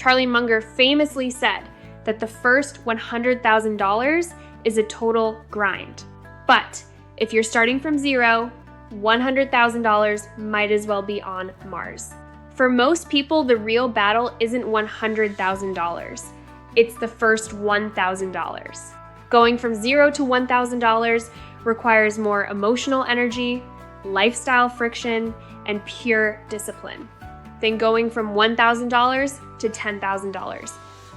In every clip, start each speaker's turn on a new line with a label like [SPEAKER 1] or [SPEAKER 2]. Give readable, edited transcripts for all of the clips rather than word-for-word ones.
[SPEAKER 1] Charlie Munger famously said that the first $100,000 is a total grind. But if you're starting from zero, $100,000 might as well be on Mars. For most people, the real battle isn't $100,000. It's the first $1,000. Going from zero to $1,000 requires more emotional energy, lifestyle friction, and pure discipline than going from $1,000 to $10,000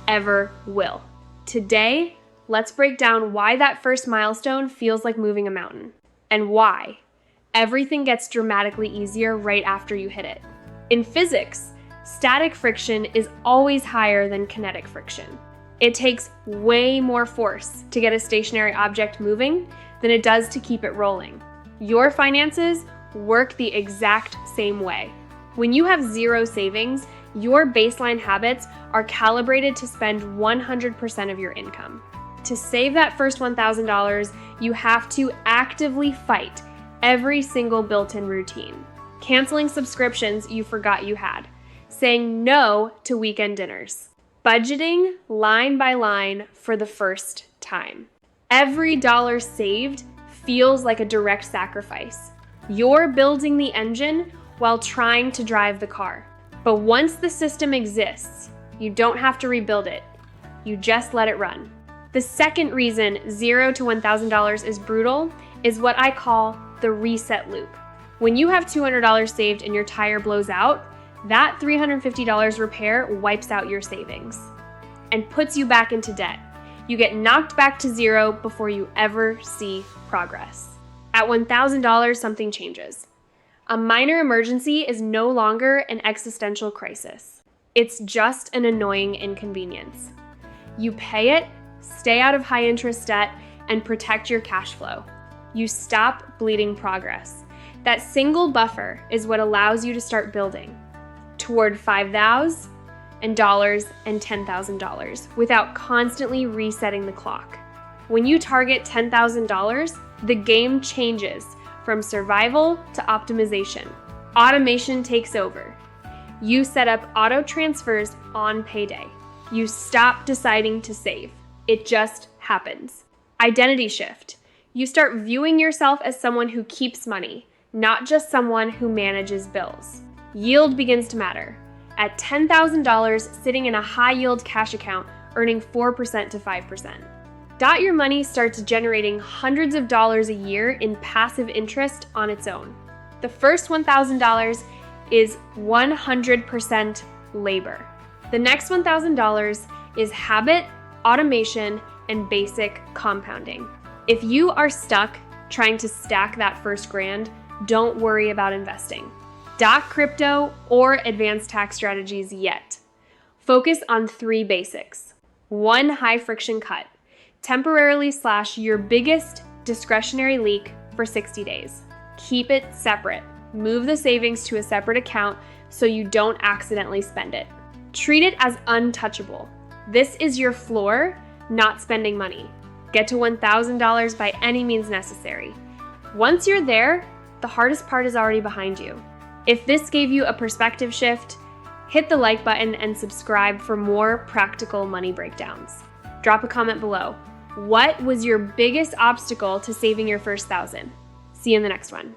[SPEAKER 1] ever will. Today, let's break down why that first milestone feels like moving a mountain, and why everything gets dramatically easier right after you hit it. In physics, static friction is always higher than kinetic friction. It takes way more force to get a stationary object moving than it does to keep it rolling. Your finances work the exact same way. When you have zero savings, your baseline habits are calibrated to spend 100% of your income. To save that first $1,000, you have to actively fight every single built-in routine. Canceling subscriptions you forgot you had. Saying no to weekend dinners. Budgeting line by line for the first time. Every dollar saved feels like a direct sacrifice. You're building the engine while trying to drive the car. But once the system exists, you don't have to rebuild it. You just let it run. The second reason $0 to $1,000 is brutal is what I call the reset loop. When you have $200 saved and your tire blows out, that $350 repair wipes out your savings and puts you back into debt. You get knocked back to zero before you ever see progress. At $1,000, something changes. A minor emergency is no longer an existential crisis. It's just an annoying inconvenience. You pay it, stay out of high-interest debt, and protect your cash flow. You stop bleeding progress. That single buffer is what allows you to start building toward $5,000 and $10,000 without constantly resetting the clock. When you target $10,000, the game changes from survival to optimization. Automation takes over. You set up auto transfers on payday. You stop deciding to save. It just happens. Identity shift. You start viewing yourself as someone who keeps money, not just someone who manages bills. Yield begins to matter. At $10,000 sitting in a high-yield cash account, earning 4% to 5%. Dot Your Money starts generating hundreds of dollars a year in passive interest on its own. The first $1,000 is 100% labor. The next $1,000 is habit, automation, and basic compounding. If you are stuck trying to stack that first grand, don't worry about investing. Dot crypto or advanced tax strategies yet. Focus on 3 basics. 1 high friction cut. Temporarily slash your biggest discretionary leak for 60 days. Keep it separate. Move the savings to a separate account so you don't accidentally spend it. Treat it as untouchable. This is your floor, not spending money. Get to $1,000 by any means necessary. Once you're there, the hardest part is already behind you. If this gave you a perspective shift, hit the like button and subscribe for more practical money breakdowns. Drop a comment below. What was your biggest obstacle to saving your first $1,000? See you in the next one.